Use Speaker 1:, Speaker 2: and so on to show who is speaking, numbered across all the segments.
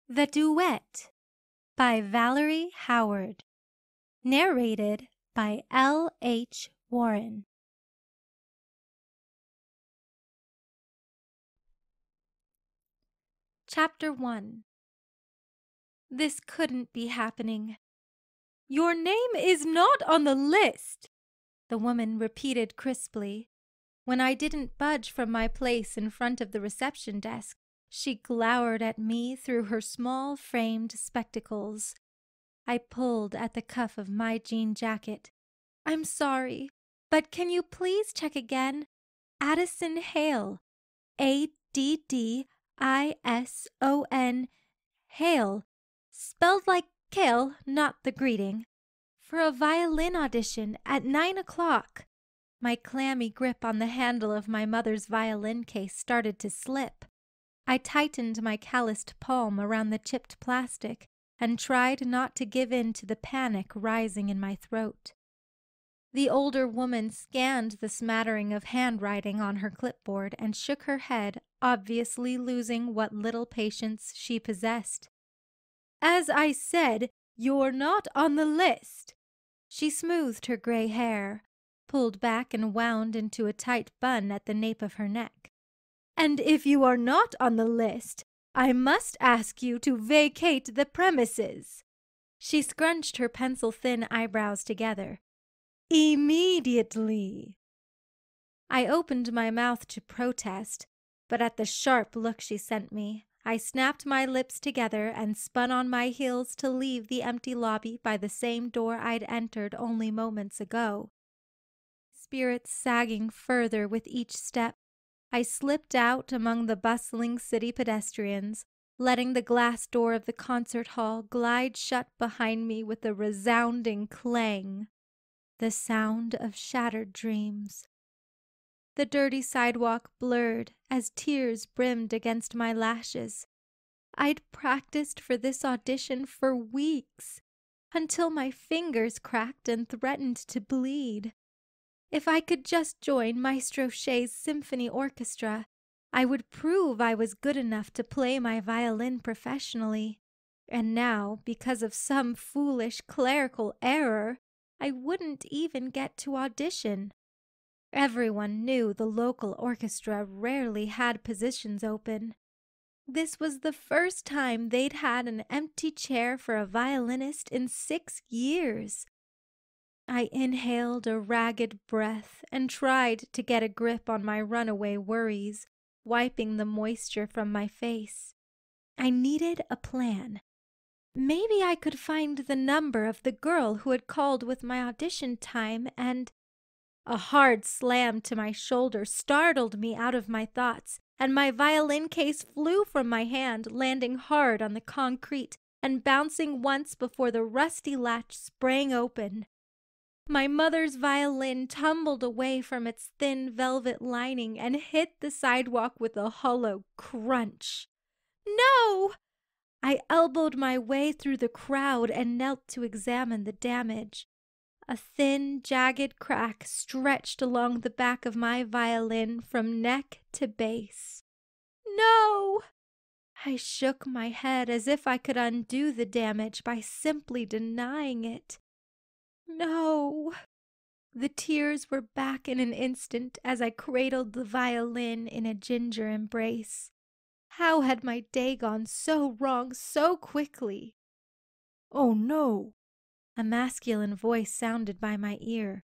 Speaker 1: The Duet by Valerie Howard. Narrated by L.H. Warren. Chapter 1. This couldn't be happening. "Your name is not on the list," the woman repeated crisply. When I didn't budge from my place in front of the reception desk, she glowered at me through her small framed spectacles. I pulled at the cuff of my jean jacket. "I'm sorry, but can you please check again? Addison Hale. Addison Hale. Spelled like kale, not the greeting. For a violin audition at 9 o'clock. My clammy grip on the handle of my mother's violin case started to slip. I tightened my calloused palm around the chipped plastic and tried not to give in to the panic rising in my throat. The older woman scanned the smattering of handwriting on her clipboard and shook her head, obviously losing what little patience she possessed. "As I said, you're not on the list." She smoothed her gray hair, pulled back and wound into a tight bun at the nape of her neck. "And if you are not on the list, I must ask you to vacate the premises." She scrunched her pencil-thin eyebrows together. "Immediately." I opened my mouth to protest, but at the sharp look she sent me, I snapped my lips together and spun on my heels to leave the empty lobby by the same door I'd entered only moments ago. Spirits sagging further with each step, I slipped out among the bustling city pedestrians, letting the glass door of the concert hall glide shut behind me with a resounding clang. The sound of shattered dreams. The dirty sidewalk blurred as tears brimmed against my lashes. I'd practiced for this audition for weeks, until my fingers cracked and threatened to bleed. If I could just join Maestro Shea's symphony orchestra, I would prove I was good enough to play my violin professionally. And now, because of some foolish clerical error, I wouldn't even get to audition. Everyone knew the local orchestra rarely had positions open. This was the first time they'd had an empty chair for a violinist in 6 years. I inhaled a ragged breath and tried to get a grip on my runaway worries, wiping the moisture from my face. I needed a plan. Maybe I could find the number of the girl who had called with my audition time and... A hard slam to my shoulder startled me out of my thoughts, and my violin case flew from my hand, landing hard on the concrete and bouncing once before the rusty latch sprang open. My mother's violin tumbled away from its thin velvet lining and hit the sidewalk with a hollow crunch. "No!" I elbowed my way through the crowd and knelt to examine the damage. A thin, jagged crack stretched along the back of my violin from neck to base. "No!" I shook my head as if I could undo the damage by simply denying it. "No." The tears were back in an instant as I cradled the violin in a ginger embrace. How had my day gone so wrong so quickly? "Oh, no." A masculine voice sounded by my ear.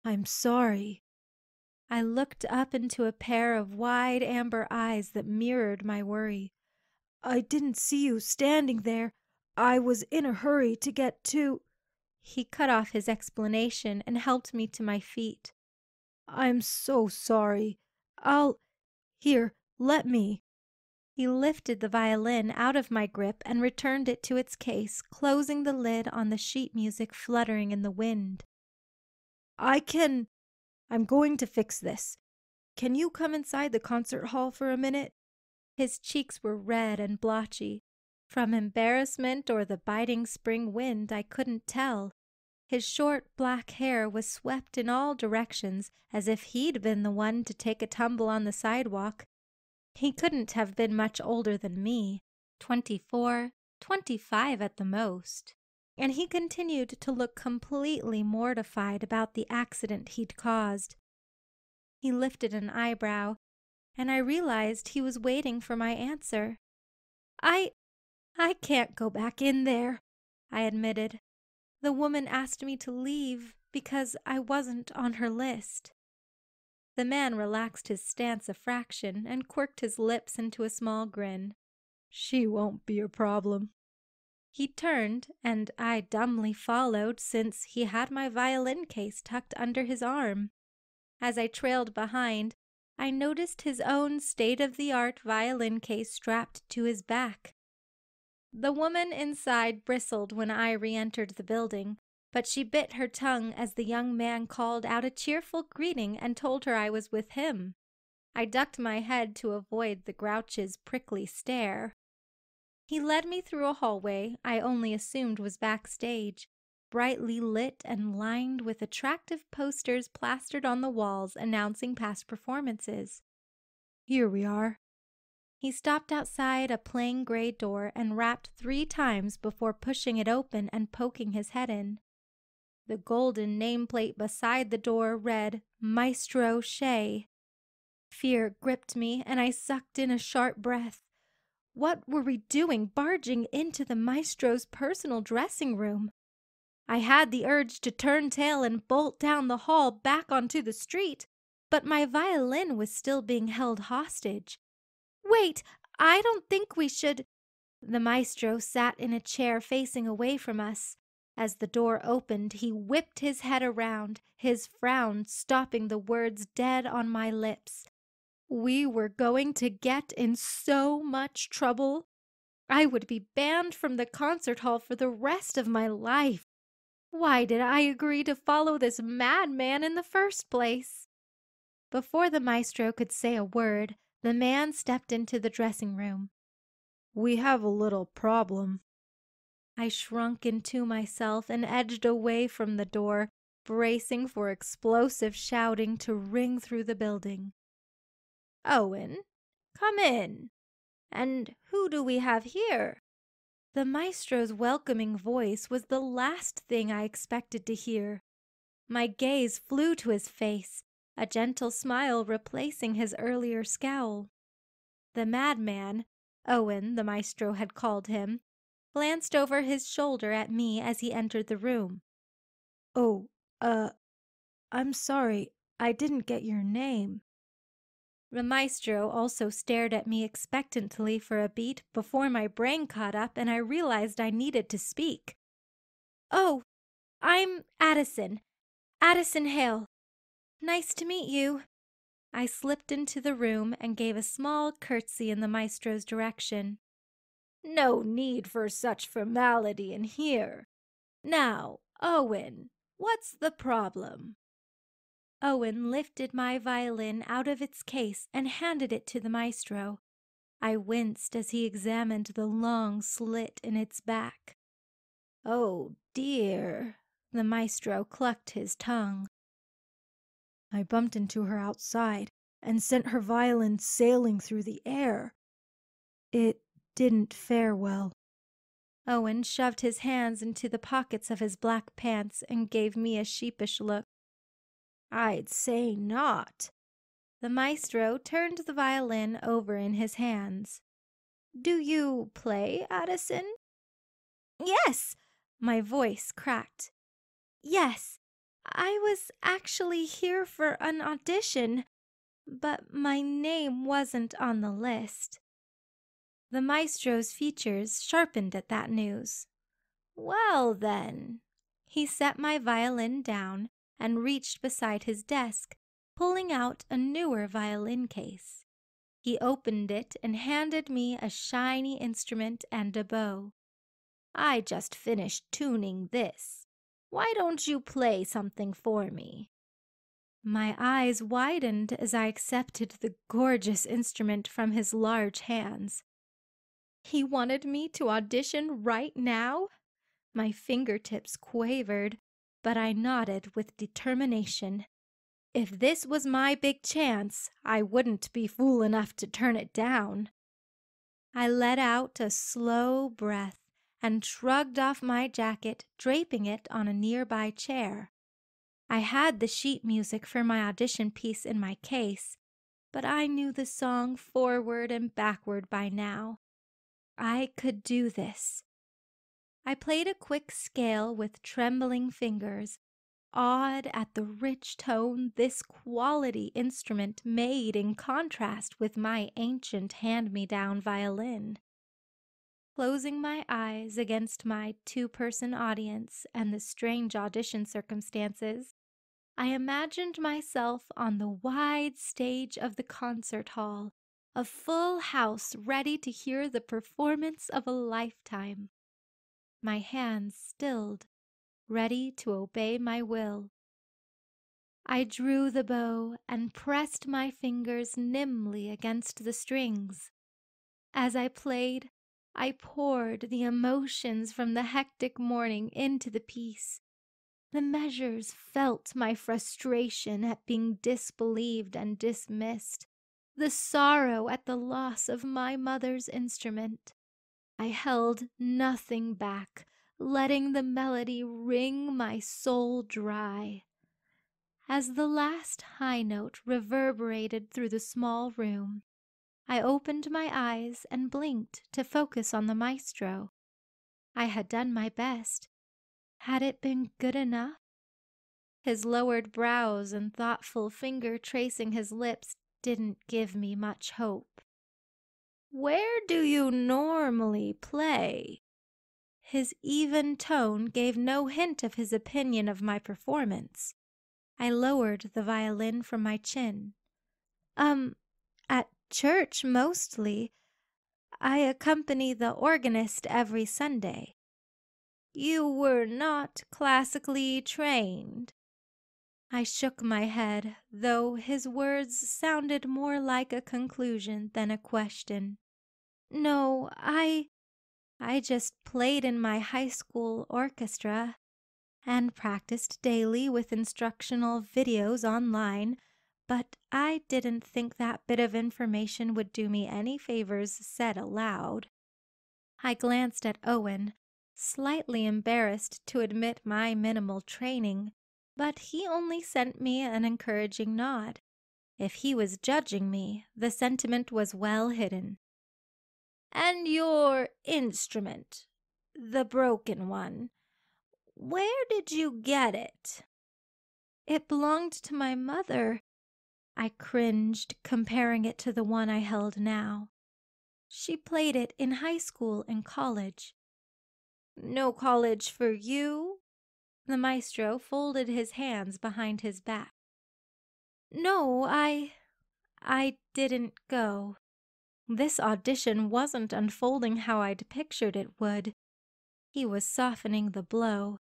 Speaker 1: "I'm sorry." I looked up into a pair of wide amber eyes that mirrored my worry. "I didn't see you standing there. I was in a hurry to get to—" He cut off his explanation and helped me to my feet. "I'm so sorry. Here, let me." He lifted the violin out of my grip and returned it to its case, closing the lid on the sheet music fluttering in the wind. I'm going to fix this. Can you come inside the concert hall for a minute?" His cheeks were red and blotchy. From embarrassment or the biting spring wind, I couldn't tell. His short black hair was swept in all directions as if he'd been the one to take a tumble on the sidewalk. He couldn't have been much older than me, 24, 25 at the most, and he continued to look completely mortified about the accident he'd caused. He lifted an eyebrow, and I realized he was waiting for my answer. I can't go back in there," I admitted. "The woman asked me to leave because I wasn't on her list." The man relaxed his stance a fraction and quirked his lips into a small grin. "She won't be a problem." He turned, and I dumbly followed since he had my violin case tucked under his arm. As I trailed behind, I noticed his own state-of-the-art violin case strapped to his back. The woman inside bristled when I re-entered the building, but she bit her tongue as the young man called out a cheerful greeting and told her I was with him. I ducked my head to avoid the grouch's prickly stare. He led me through a hallway I only assumed was backstage, brightly lit and lined with attractive posters plastered on the walls announcing past performances. "Here we are." He stopped outside a plain gray door and rapped 3 times before pushing it open and poking his head in. The golden nameplate beside the door read, "Maestro Shea." Fear gripped me, and I sucked in a sharp breath. What were we doing barging into the maestro's personal dressing room? I had the urge to turn tail and bolt down the hall back onto the street, but my violin was still being held hostage. "Wait, I don't think we should—" The maestro sat in a chair facing away from us. As the door opened, he whipped his head around, his frown stopping the words dead on my lips. We were going to get in so much trouble. I would be banned from the concert hall for the rest of my life. Why did I agree to follow this madman in the first place? Before the maestro could say a word, the man stepped into the dressing room. "We have a little problem." I shrunk into myself and edged away from the door, bracing for explosive shouting to ring through the building. "Owen, come in. And who do we have here?" The maestro's welcoming voice was the last thing I expected to hear. My gaze flew to his face, a gentle smile replacing his earlier scowl. The madman, Owen the maestro had called him, glanced over his shoulder at me as he entered the room. "Oh, I'm sorry, I didn't get your name." The maestro also stared at me expectantly for a beat before my brain caught up and I realized I needed to speak. "Oh, I'm Addison. Addison Hale. Nice to meet you." I slipped into the room and gave a small curtsy in the maestro's direction. "No need for such formality in here. Now, Owen, what's the problem?" Owen lifted my violin out of its case and handed it to the maestro. I winced as he examined the long slit in its back. "Oh, dear," the maestro clucked his tongue. "I bumped into her outside and sent her violin sailing through the air. It didn't fare well." Owen shoved his hands into the pockets of his black pants and gave me a sheepish look. "I'd say not." The maestro turned the violin over in his hands. "Do you play, Addison?" "Yes," my voice cracked. "Yes, I was actually here for an audition, but my name wasn't on the list." The maestro's features sharpened at that news. "Well, then." He set my violin down and reached beside his desk, pulling out a newer violin case. He opened it and handed me a shiny instrument and a bow. "I just finished tuning this. Why don't you play something for me?" My eyes widened as I accepted the gorgeous instrument from his large hands. He wanted me to audition right now? My fingertips quavered, but I nodded with determination. If this was my big chance, I wouldn't be fool enough to turn it down. I let out a slow breath and shrugged off my jacket, draping it on a nearby chair. I had the sheet music for my audition piece in my case, but I knew the song forward and backward by now. I could do this. I played a quick scale with trembling fingers, awed at the rich tone this quality instrument made in contrast with my ancient hand-me-down violin. Closing my eyes against my two-person audience and the strange audition circumstances, I imagined myself on the wide stage of the concert hall, a full house ready to hear the performance of a lifetime. My hands stilled, ready to obey my will. I drew the bow and pressed my fingers nimbly against the strings. As I played, I poured the emotions from the hectic morning into the piece. The measures felt my frustration at being disbelieved and dismissed, the sorrow at the loss of my mother's instrument. I held nothing back, letting the melody wring my soul dry. As the last high note reverberated through the small room, I opened my eyes and blinked to focus on the maestro. I had done my best. Had it been good enough? His lowered brows and thoughtful finger tracing his lips didn't give me much hope. "Where do you normally play?" His even tone gave no hint of his opinion of my performance. I lowered the violin from my chin. At church mostly. I accompany the organist every Sunday." "You were not classically trained?" I shook my head, though his words sounded more like a conclusion than a question. "No, I just played in my high school orchestra and practiced daily with instructional videos online, but I didn't think that bit of information would do me any favors said aloud." I glanced at Owen, slightly embarrassed to admit my minimal training, but he only sent me an encouraging nod. If he was judging me, the sentiment was well hidden. "And your instrument, the broken one, where did you get it?" "It belonged to my mother." I cringed, comparing it to the one I held now. "She played it in high school and college." "No college for you?" The maestro folded his hands behind his back. "No, I didn't go." This audition wasn't unfolding how I'd pictured it would. He was softening the blow.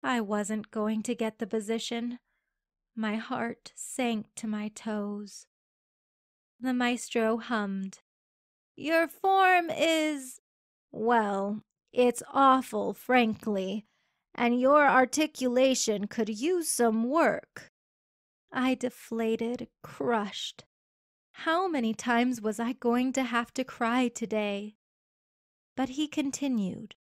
Speaker 1: I wasn't going to get the position. My heart sank to my toes. The maestro hummed. "Your form is, well, it's awful, frankly, and your articulation could use some work." I deflated, crushed. How many times was I going to have to cry today? But he continued.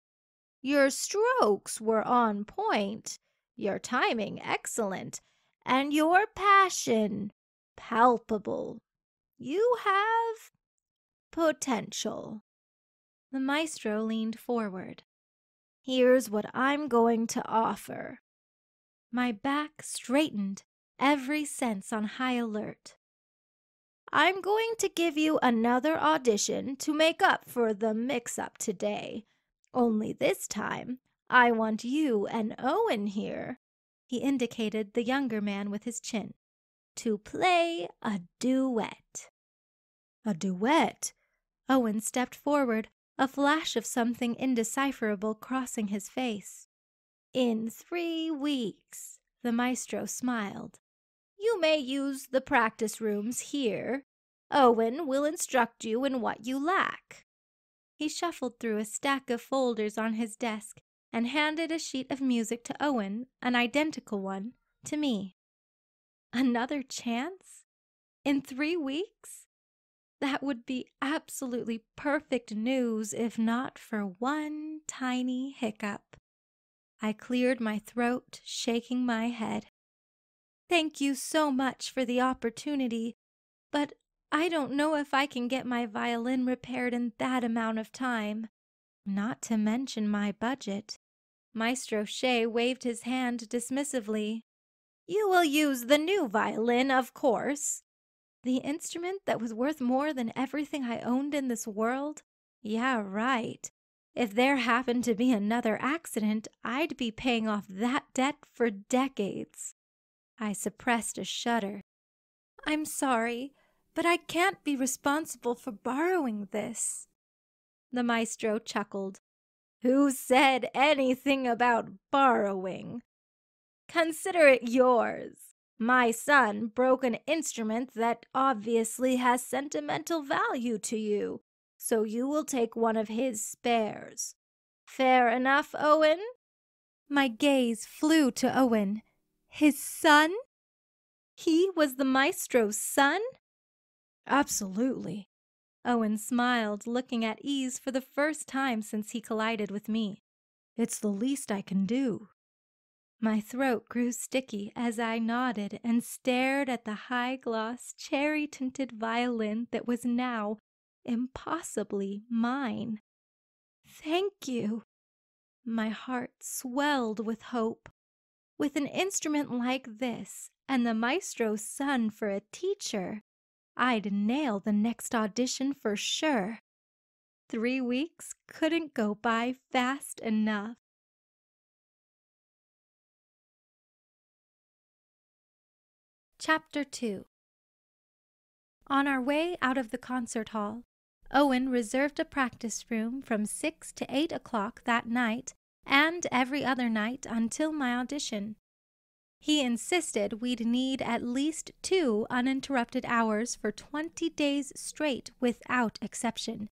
Speaker 1: "Your strokes were on point, your timing excellent, and your passion palpable. You have potential." The maestro leaned forward. "Here's what I'm going to offer." My back straightened, every sense on high alert. "I'm going to give you another audition to make up for the mix-up today. Only this time, I want you and Owen here," he indicated the younger man with his chin, "to play a duet." "A duet?" Owen stepped forward, a flash of something indecipherable crossing his face. "In 3 weeks," the maestro smiled. "You may use the practice rooms here. Owen will instruct you in what you lack." He shuffled through a stack of folders on his desk and handed a sheet of music to Owen, an identical one to me. Another chance? In 3 weeks? That would be absolutely perfect news if not for one tiny hiccup. I cleared my throat, shaking my head. "Thank you so much for the opportunity, but I don't know if I can get my violin repaired in that amount of time. Not to mention my budget." Maestro Shea waved his hand dismissively. "You will use the new violin, of course." The instrument that was worth more than everything I owned in this world? Yeah, right. If there happened to be another accident, I'd be paying off that debt for decades. I suppressed a shudder. "I'm sorry, but I can't be responsible for borrowing this." The maestro chuckled. "Who said anything about borrowing? Consider it yours. My son broke an instrument that obviously has sentimental value to you, so you will take one of his spares. Fair enough, Owen?" My gaze flew to Owen. His son? He was the maestro's son? "Absolutely." Owen smiled, looking at ease for the first time since he collided with me. "It's the least I can do." My throat grew sticky as I nodded and stared at the high-gloss, cherry-tinted violin that was now impossibly mine. "Thank you." My heart swelled with hope. With an instrument like this and the maestro's son for a teacher, I'd nail the next audition for sure. 3 weeks couldn't go by fast enough. Chapter 2. On our way out of the concert hall, Owen reserved a practice room from 6 to 8 o'clock that night and every other night until my audition. He insisted we'd need at least 2 uninterrupted hours for 20 days straight without exception,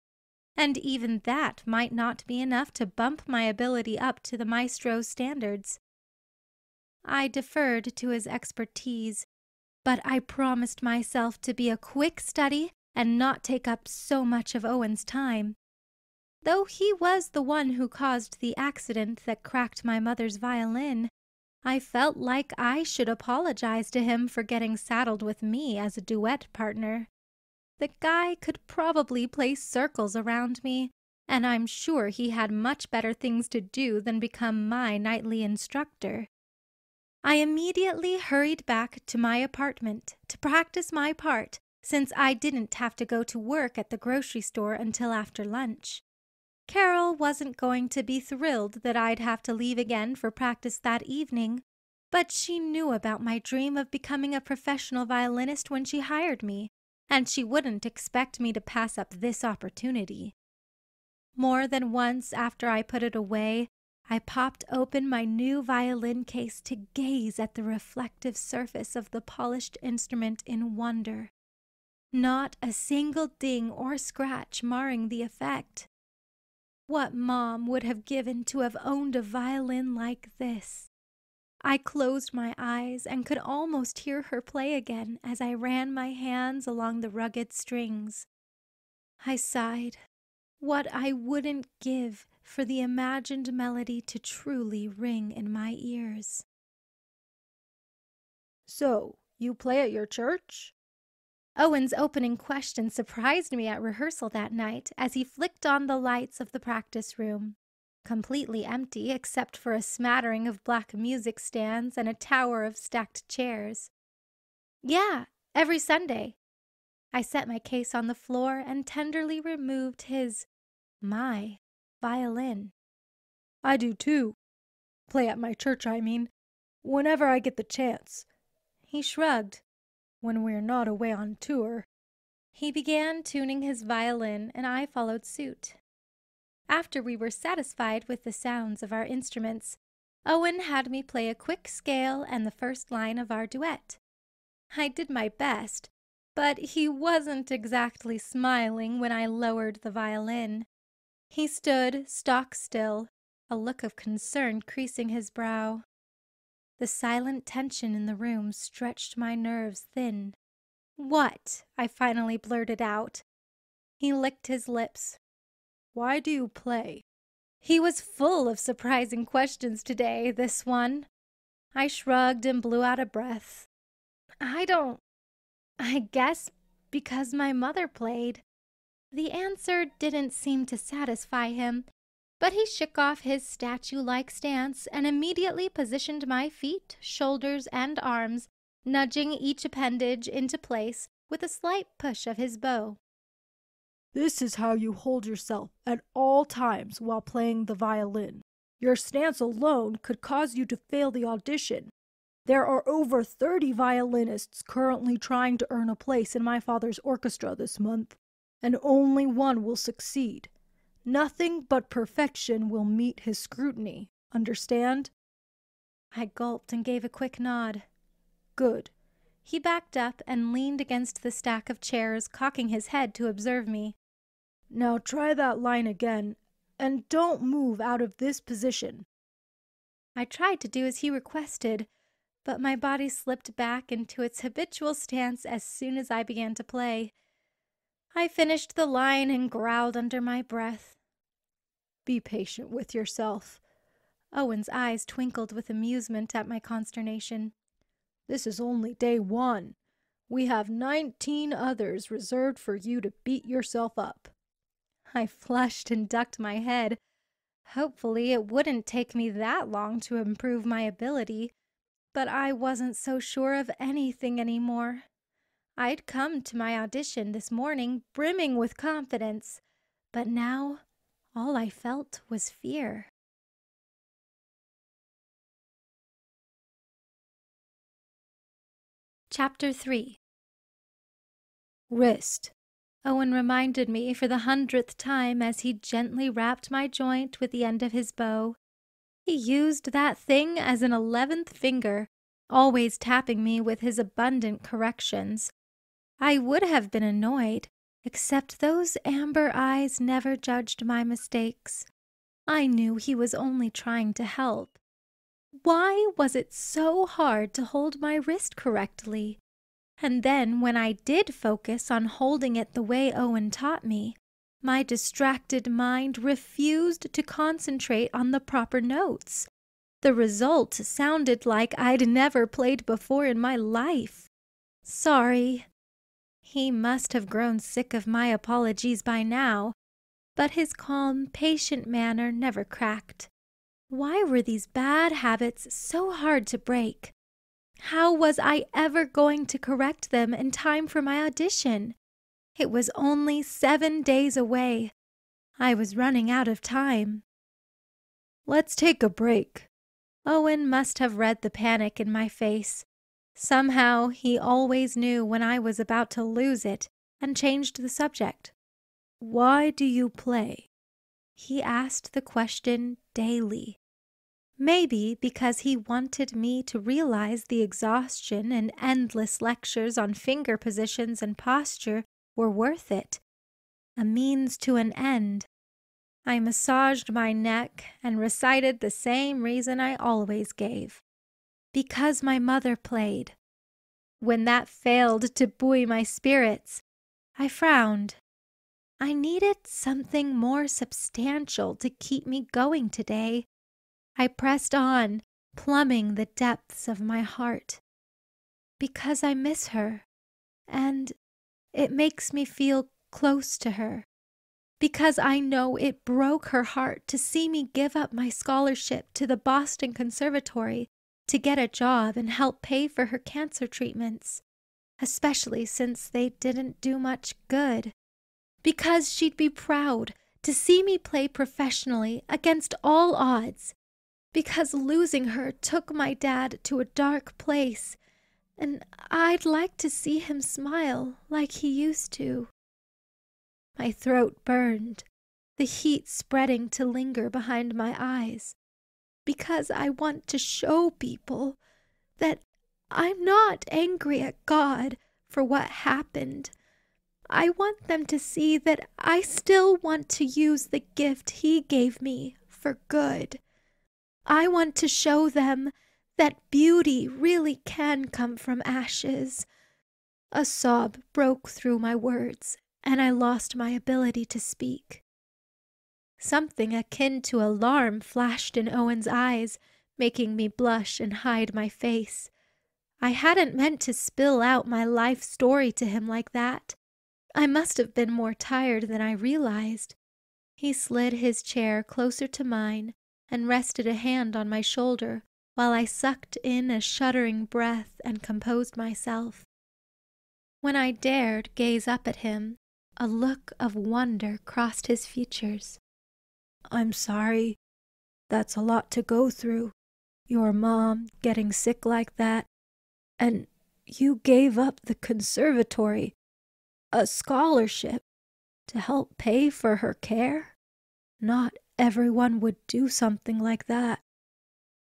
Speaker 1: and even that might not be enough to bump my ability up to the maestro's standards. I deferred to his expertise, but I promised myself to be a quick study and not take up so much of Owen's time. Though he was the one who caused the accident that cracked my mother's violin, I felt like I should apologize to him for getting saddled with me as a duet partner. The guy could probably play circles around me, and I'm sure he had much better things to do than become my nightly instructor. I immediately hurried back to my apartment to practice my part, since I didn't have to go to work at the grocery store until after lunch. Carol wasn't going to be thrilled that I'd have to leave again for practice that evening, but she knew about my dream of becoming a professional violinist when she hired me, and she wouldn't expect me to pass up this opportunity. More than once after I put it away, I popped open my new violin case to gaze at the reflective surface of the polished instrument in wonder. Not a single ding or scratch marring the effect. What Mom would have given to have owned a violin like this? I closed my eyes and could almost hear her play again as I ran my hands along the rugged strings. I sighed. What I wouldn't give for the imagined melody to truly ring in my ears. "So, you play at your church?" Owen's opening question surprised me at rehearsal that night as he flicked on the lights of the practice room, completely empty except for a smattering of black music stands and a tower of stacked chairs. "Yeah, every Sunday." I set my case on the floor and tenderly removed my violin. "I do too. Play at my church, I mean. Whenever I get the chance." He shrugged. "When we're not away on tour." He began tuning his violin, and I followed suit. After we were satisfied with the sounds of our instruments, Owen had me play a quick scale and the first line of our duet. I did my best, but he wasn't exactly smiling when I lowered the violin. He stood stock still, a look of concern creasing his brow. The silent tension in the room stretched my nerves thin. "What?" I finally blurted out. He licked his lips. "Why do you play?" He was full of surprising questions today, this one. I shrugged and blew out a breath. I guess because my mother played. The answer didn't seem to satisfy him, but he shook off his statue-like stance and immediately positioned my feet, shoulders, and arms, nudging each appendage into place with a slight push of his bow.
Speaker 2: This is how you hold yourself at all times while playing the violin. Your stance alone could cause you to fail the audition. There are over 30 violinists currently trying to earn a place in my father's orchestra this month, and only one will succeed. Nothing but perfection will meet his scrutiny. Understand?
Speaker 1: I gulped and gave a quick nod.
Speaker 2: Good.
Speaker 1: He backed up and leaned against the stack of chairs, cocking his head to observe me.
Speaker 2: Now try that line again, and don't move out of this position.
Speaker 1: I tried to do as he requested, but my body slipped back into its habitual stance as soon as I began to play. I finished the line and growled under my breath.
Speaker 2: Be patient with yourself.
Speaker 1: Owen's eyes twinkled with amusement at my consternation.
Speaker 2: This is only day 1. We have 19 others reserved for you to beat yourself up.
Speaker 1: I flushed and ducked my head. Hopefully it wouldn't take me that long to improve my ability, but I wasn't so sure of anything anymore. I'd come to my audition this morning brimming with confidence, but now all I felt was fear. Chapter 3.
Speaker 2: Wrist.
Speaker 1: Owen reminded me for the 100th time as he gently rapped my joint with the end of his bow. He used that thing as an 11th finger, always tapping me with his abundant corrections. I would have been annoyed, except those amber eyes never judged my mistakes. I knew he was only trying to help. Why was it so hard to hold my wrist correctly? And then when I did focus on holding it the way Owen taught me, my distracted mind refused to concentrate on the proper notes. The result sounded like I'd never played before in my life. Sorry. He must have grown sick of my apologies by now, but his calm, patient manner never cracked. Why were these bad habits so hard to break? How was I ever going to correct them in time for my audition? It was only 7 days away. I was running out of time.
Speaker 2: Let's take a break.
Speaker 1: Owen must have read the panic in my face. Somehow he always knew when I was about to lose it and changed the subject.
Speaker 2: Why do you play?
Speaker 1: He asked the question daily. Maybe because he wanted me to realize the exhaustion and endless lectures on finger positions and posture were worth it. A means to an end. I massaged my neck and recited the same reason I always gave. Because my mother played. When that failed to buoy my spirits, I frowned. I needed something more substantial to keep me going today. I pressed on, plumbing the depths of my heart. Because I miss her, and it makes me feel close to her. Because I know it broke her heart to see me give up my scholarship to the Boston Conservatory to get a job and help pay for her cancer treatments, especially since they didn't do much good. Because she'd be proud to see me play professionally against all odds. Because losing her took my dad to a dark place, and I'd like to see him smile like he used to. My throat burned, the heat spreading to linger behind my eyes. Because I want to show people that I'm not angry at God for what happened. I want them to see that I still want to use the gift He gave me for good. I want to show them that beauty really can come from ashes. A sob broke through my words, and I lost my ability to speak. Something akin to alarm flashed in Owen's eyes, making me blush and hide my face. I hadn't meant to spill out my life story to him like that. I must have been more tired than I realized. He slid his chair closer to mine and rested a hand on my shoulder while I sucked in a shuddering breath and composed myself. When I dared gaze up at him, a look of wonder crossed his features.
Speaker 2: I'm sorry. That's a lot to go through. Your mom getting sick like that. And you gave up the conservatory, a scholarship, to help pay for her care? Not everyone would do something like that.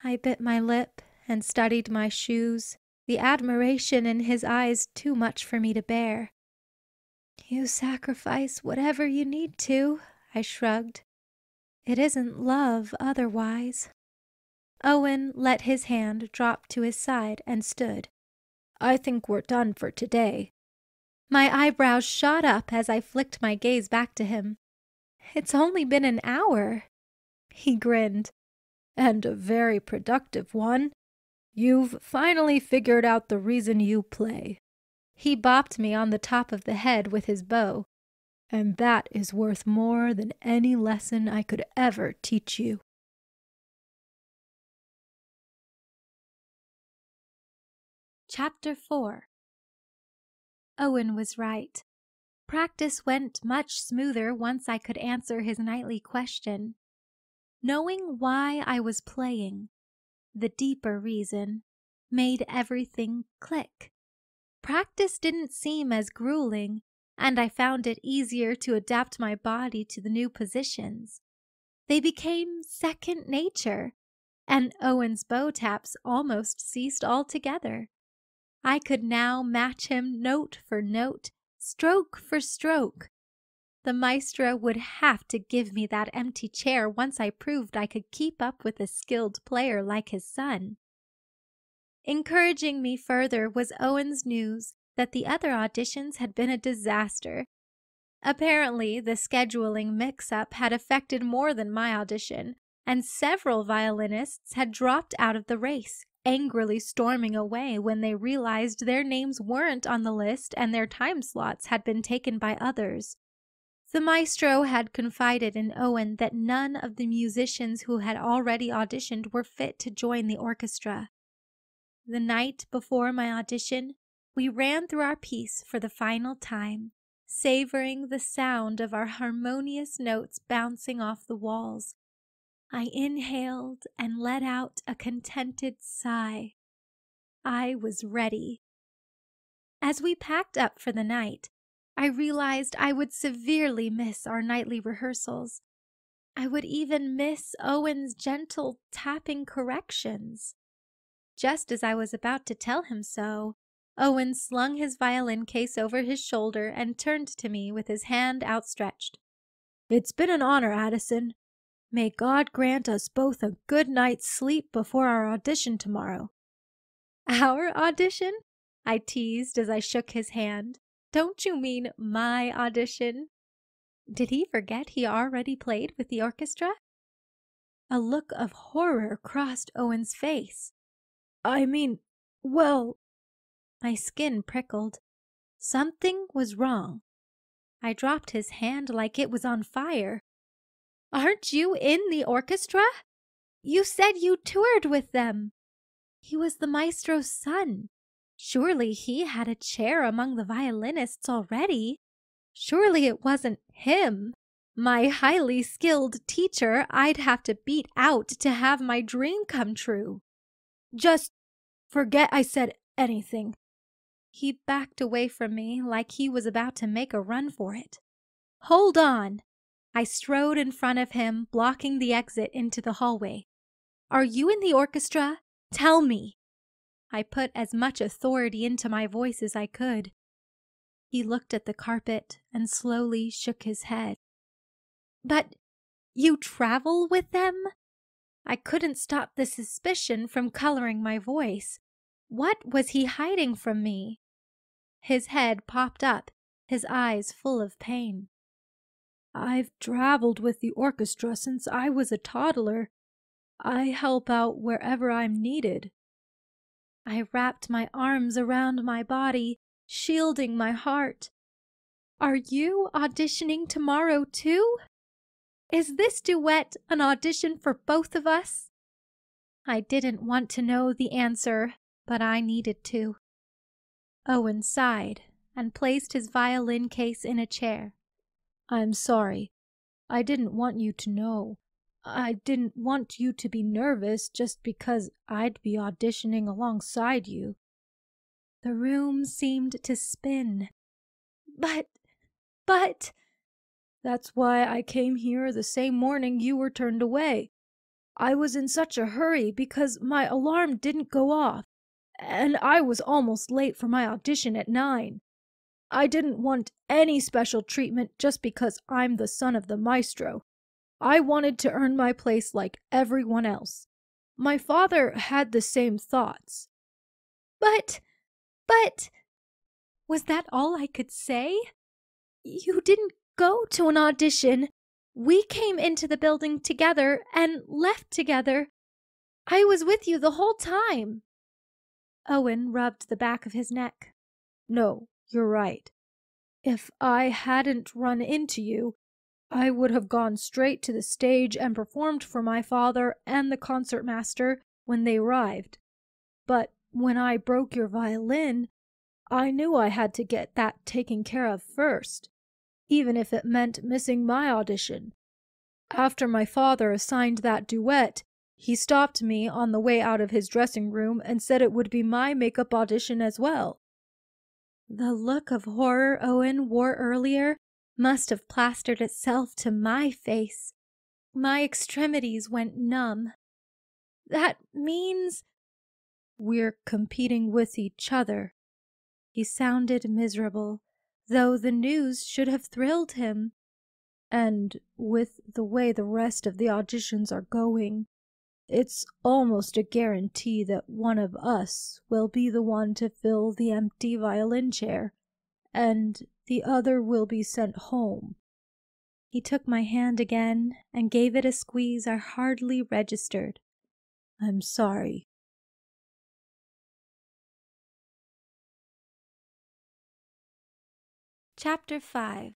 Speaker 1: I bit my lip and studied my shoes, the admiration in his eyes too much for me to bear. You sacrifice whatever you need to, I shrugged. It isn't love otherwise. Owen let his hand drop to his side and stood.
Speaker 2: I think we're done for today.
Speaker 1: My eyebrows shot up as I flicked my gaze back to him. It's only been an hour. He grinned.
Speaker 2: And a very productive one. You've finally figured out the reason you play.
Speaker 1: He bopped me on the top of the head with his bow.
Speaker 2: And that is worth more than any lesson I could ever teach you.
Speaker 1: Chapter 4. Owen was right. Practice went much smoother once I could answer his nightly question. Knowing why I was playing, the deeper reason, made everything click. Practice didn't seem as grueling, and I found it easier to adapt my body to the new positions. They became second nature, and Owen's bow taps almost ceased altogether. I could now match him note for note, stroke for stroke. The maestro would have to give me that empty chair once I proved I could keep up with a skilled player like his son. Encouraging me further was Owen's news that the other auditions had been a disaster. Apparently, the scheduling mix-up had affected more than my audition, and several violinists had dropped out of the race, angrily storming away when they realized their names weren't on the list and their time slots had been taken by others. The maestro had confided in Owen that none of the musicians who had already auditioned were fit to join the orchestra. The night before my audition, we ran through our piece for the final time, savoring the sound of our harmonious notes bouncing off the walls. I inhaled and let out a contented sigh. I was ready. As we packed up for the night, I realized I would severely miss our nightly rehearsals. I would even miss Owen's gentle tapping corrections. Just as I was about to tell him so, Owen slung his violin case over his shoulder and turned to me with his hand outstretched.
Speaker 2: It's been an honor, Addison. May God grant us both a good night's sleep before our audition tomorrow.
Speaker 1: Our audition? I teased as I shook his hand. Don't you mean my audition? Did he forget he already played with the orchestra? A look of horror crossed Owen's face.
Speaker 2: I mean, well...
Speaker 1: My skin prickled. Something was wrong. I dropped his hand like it was on fire. Aren't you in the orchestra? You said you toured with them. He was the maestro's son. Surely he had a chair among the violinists already. Surely it wasn't him, my highly skilled teacher I'd have to beat out to have my dream come true.
Speaker 2: Just forget I said anything.
Speaker 1: He backed away from me like he was about to make a run for it. Hold on. I strode in front of him, blocking the exit into the hallway. Are you in the orchestra? Tell me. I put as much authority into my voice as I could. He looked at the carpet and slowly shook his head. But you travel with them? I couldn't stop the suspicion from coloring my voice. What was he hiding from me? His head popped up, his eyes full of pain.
Speaker 2: I've traveled with the orchestra since I was a toddler. I help out wherever I'm needed.
Speaker 1: I wrapped my arms around my body, shielding my heart. Are you auditioning tomorrow too? Is this duet an audition for both of us? I didn't want to know the answer, but I needed to. Owen sighed and placed his violin case in a chair.
Speaker 2: I'm sorry. I didn't want you to know. I didn't want you to be nervous just because I'd be auditioning alongside you.
Speaker 1: The room seemed to spin. But...
Speaker 2: That's why I came here the same morning you were turned away. I was in such a hurry because my alarm didn't go off, and I was almost late for my audition at 9. I didn't want any special treatment just because I'm the son of the maestro. I wanted to earn my place like everyone else. My father had the same thoughts.
Speaker 1: But... Was that all I could say? You didn't go to an audition. We came into the building together and left together. I was with you the whole time. Owen rubbed the back of his neck.
Speaker 2: No, you're right. If I hadn't run into you, I would have gone straight to the stage and performed for my father and the concertmaster when they arrived. But when I broke your violin, I knew I had to get that taken care of first, even if it meant missing my audition. After my father assigned that duet, he stopped me on the way out of his dressing room and said it would be my makeup audition as well.
Speaker 1: The look of horror Owen wore earlier must have plastered itself to my face. My extremities went numb. That means...
Speaker 2: We're competing with each other.
Speaker 1: He sounded miserable, though the news should have thrilled him.
Speaker 2: And with the way the rest of the auditions are going, it's almost a guarantee that one of us will be the one to fill the empty violin chair, and the other will be sent home.
Speaker 1: He took my hand again and gave it a squeeze I hardly registered.
Speaker 2: I'm sorry.
Speaker 1: Chapter 5.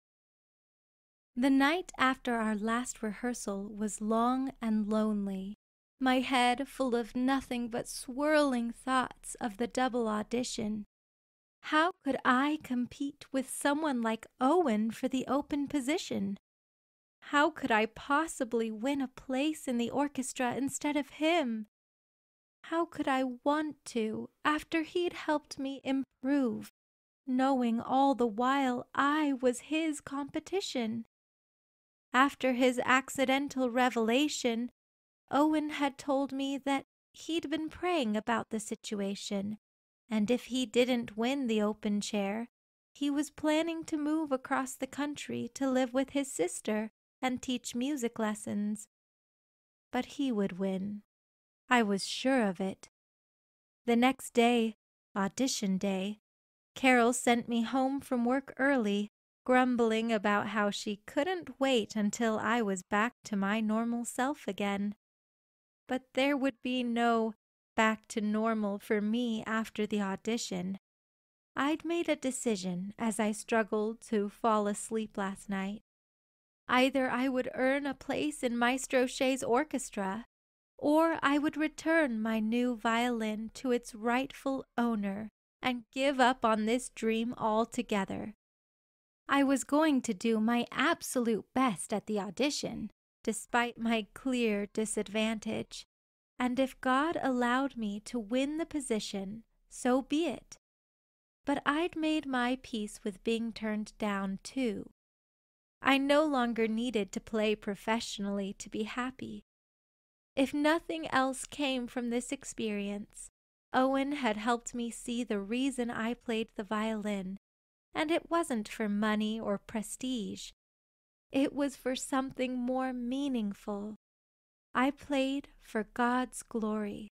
Speaker 1: The night after our last rehearsal was long and lonely, my head full of nothing but swirling thoughts of the double audition. How could I compete with someone like Owen for the open position? How could I possibly win a place in the orchestra instead of him? How could I want to after he'd helped me improve, knowing all the while I was his competition? After his accidental revelation, Owen had told me that he'd been praying about the situation, and if he didn't win the open chair, he was planning to move across the country to live with his sister and teach music lessons. But he would win. I was sure of it. The next day, audition day, Carol sent me home from work early, grumbling about how she couldn't wait until I was back to my normal self again. But there would be no back to normal for me after the audition. I'd made a decision as I struggled to fall asleep last night. Either I would earn a place in Maestro Shea's orchestra, or I would return my new violin to its rightful owner and give up on this dream altogether. I was going to do my absolute best at the audition, despite my clear disadvantage, and if God allowed me to win the position, so be it. But I'd made my peace with being turned down too. I no longer needed to play professionally to be happy. If nothing else came from this experience, Owen had helped me see the reason I played the violin, and it wasn't for money or prestige. It was for something more meaningful. I played for God's glory.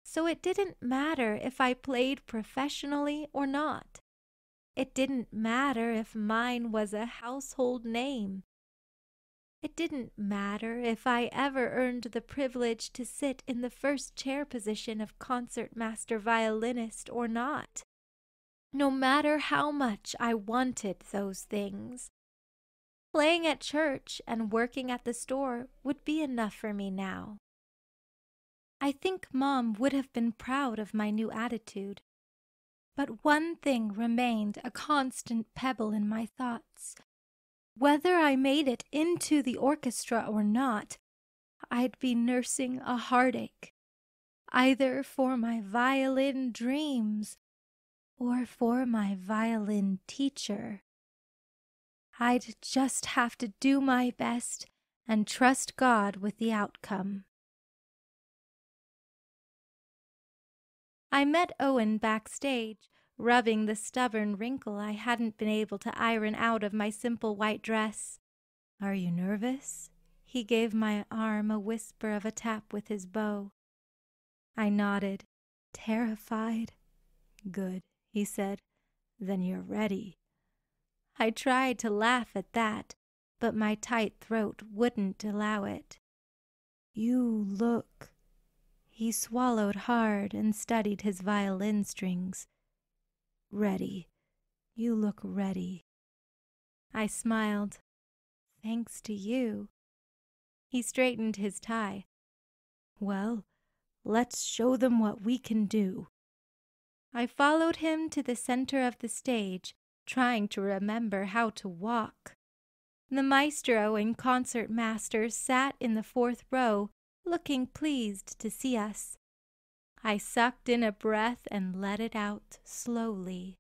Speaker 1: So it didn't matter if I played professionally or not. It didn't matter if mine was a household name. It didn't matter if I ever earned the privilege to sit in the first chair position of concertmaster violinist or not. No matter how much I wanted those things. Playing at church and working at the store would be enough for me now. I think Mom would have been proud of my new attitude. But one thing remained a constant pebble in my thoughts. Whether I made it into the orchestra or not, I'd be nursing a heartache, either for my violin dreams or for my violin teacher. I'd just have to do my best and trust God with the outcome. I met Owen backstage, rubbing the stubborn wrinkle I hadn't been able to iron out of my simple white dress. "Are you nervous?" He gave my arm a whisper of a tap with his bow. I nodded, terrified. "Good," he said. "Then you're ready." I tried to laugh at that, but my tight throat wouldn't allow it. "You look—" He swallowed hard and studied his violin strings. "Ready. You look ready." I smiled. "Thanks to you." He straightened his tie. "Well, let's show them what we can do." I followed him to the center of the stage, trying to remember how to walk. The maestro and concertmaster sat in the fourth row, looking pleased to see us. I sucked in a breath and let it out slowly.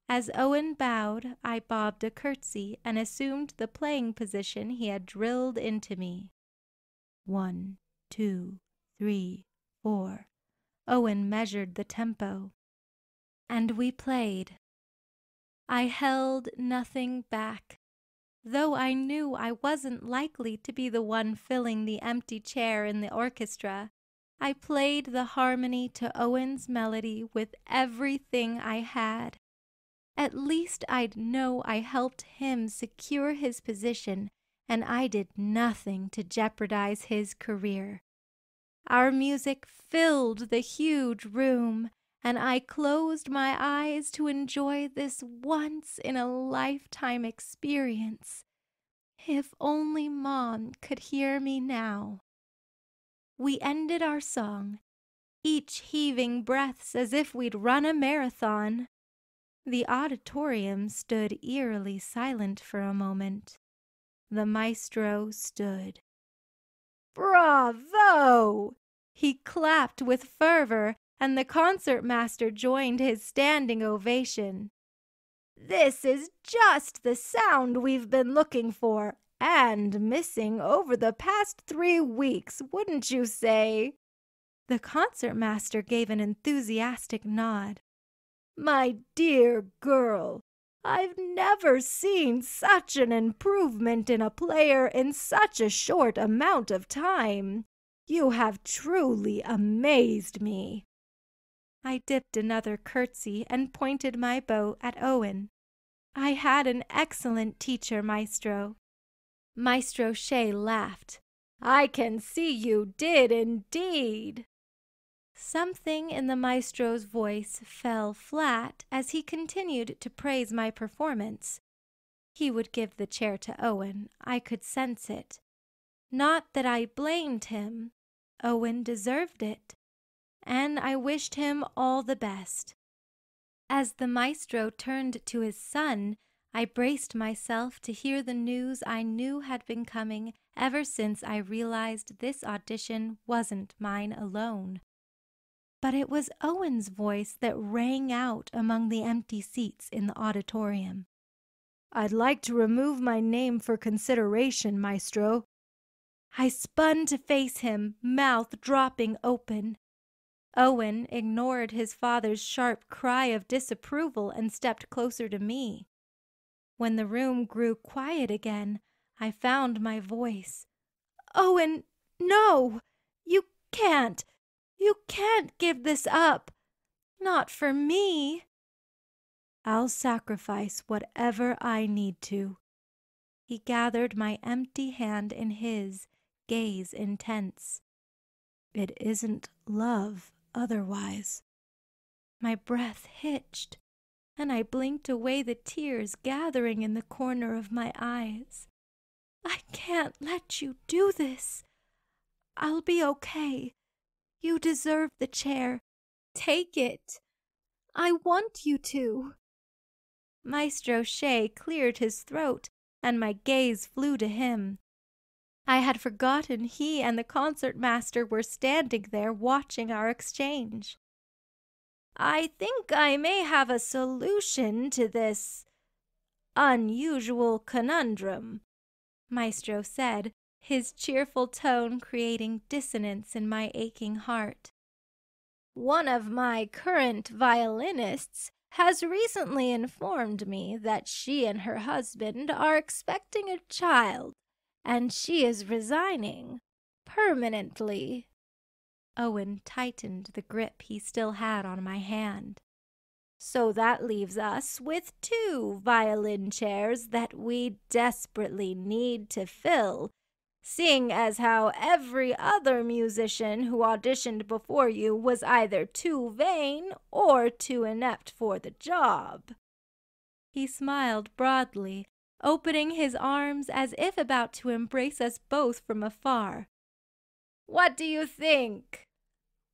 Speaker 1: As Owen bowed, I bobbed a curtsy and assumed the playing position he had drilled into me. 1, 2, 3, 4. Owen measured the tempo. And we played. I held nothing back, though I knew I wasn't likely to be the one filling the empty chair in the orchestra. I played the harmony to Owen's melody with everything I had. At least I'd know I helped him secure his position, and I did nothing to jeopardize his career. Our music filled the huge room, and I closed my eyes to enjoy this once-in-a-lifetime experience. If only Mom could hear me now. We ended our song, each heaving breaths as if we'd run a marathon. The auditorium stood eerily silent for a moment. The maestro stood. "Bravo!" He clapped with fervor, and the concertmaster joined his standing ovation. "This is just the sound we've been looking for and missing over the past 3 weeks, wouldn't you say?" The concertmaster gave an enthusiastic nod. "My dear girl, I've never seen such an improvement in a player in such a short amount of time. You have truly amazed me." I dipped another curtsy and pointed my bow at Owen. "I had an excellent teacher, Maestro." Maestro Shea laughed. "I can see you did indeed." Something in the maestro's voice fell flat as he continued to praise my performance. He would give the chair to Owen. I could sense it. Not that I blamed him. Owen deserved it, and I wished him all the best. As the maestro turned to his son, I braced myself to hear the news I knew had been coming ever since I realized this audition wasn't mine alone. But it was Owen's voice that rang out among the empty seats in the auditorium. "I'd like to remove my name for consideration, Maestro." I spun to face him, mouth dropping open. Owen ignored his father's sharp cry of disapproval and stepped closer to me. When the room grew quiet again, I found my voice. "Owen, no! You can't! You can't give this up! Not for me!" "I'll sacrifice whatever I need to." He gathered my empty hand in his, gaze intense.
Speaker 2: It isn't love otherwise.
Speaker 1: My breath hitched, and I blinked away the tears gathering in the corner of my eyes. I can't let you do this. I'll be okay. You deserve the chair. Take it. I want you to. Maestro Shea cleared his throat, and my gaze flew to him. I had forgotten he and the concertmaster were standing there watching our exchange. I think I may have a solution to this unusual conundrum, Maestro said, his cheerful tone creating dissonance in my aching heart. One of my current violinists has recently informed me that she and her husband are expecting a child, and she is resigning permanently. Owen tightened the grip he still had on my hand. So that leaves us with 2 violin chairs that we desperately need to fill, seeing as how every other musician who auditioned before you was either too vain or too inept for the job. He smiled broadly, opening his arms as if about to embrace us both from afar. What do you think?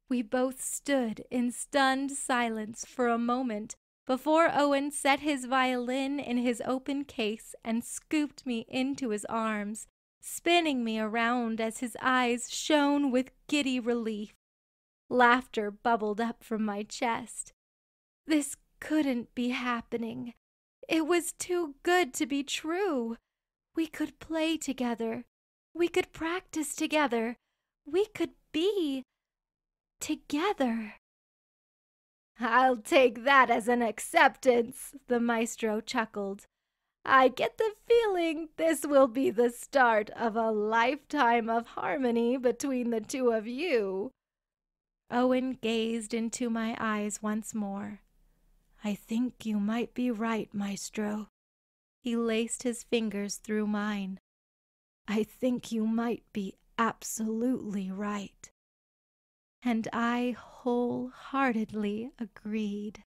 Speaker 1: We both stood in stunned silence for a moment before Owen set his violin in his open case and scooped me into his arms, spinning me around as his eyes shone with giddy relief. Laughter bubbled up from my chest. This couldn't be happening. It was too good to be true. We could play together. We could practice together. We could be together. I'll take that as an acceptance, the maestro chuckled. I get the feeling this will be the start of a lifetime of harmony between the 2 of you. Owen gazed into my eyes once more. I think you might be right, maestro. He laced his fingers through mine. I think you might be absolutely right. And I wholeheartedly agreed.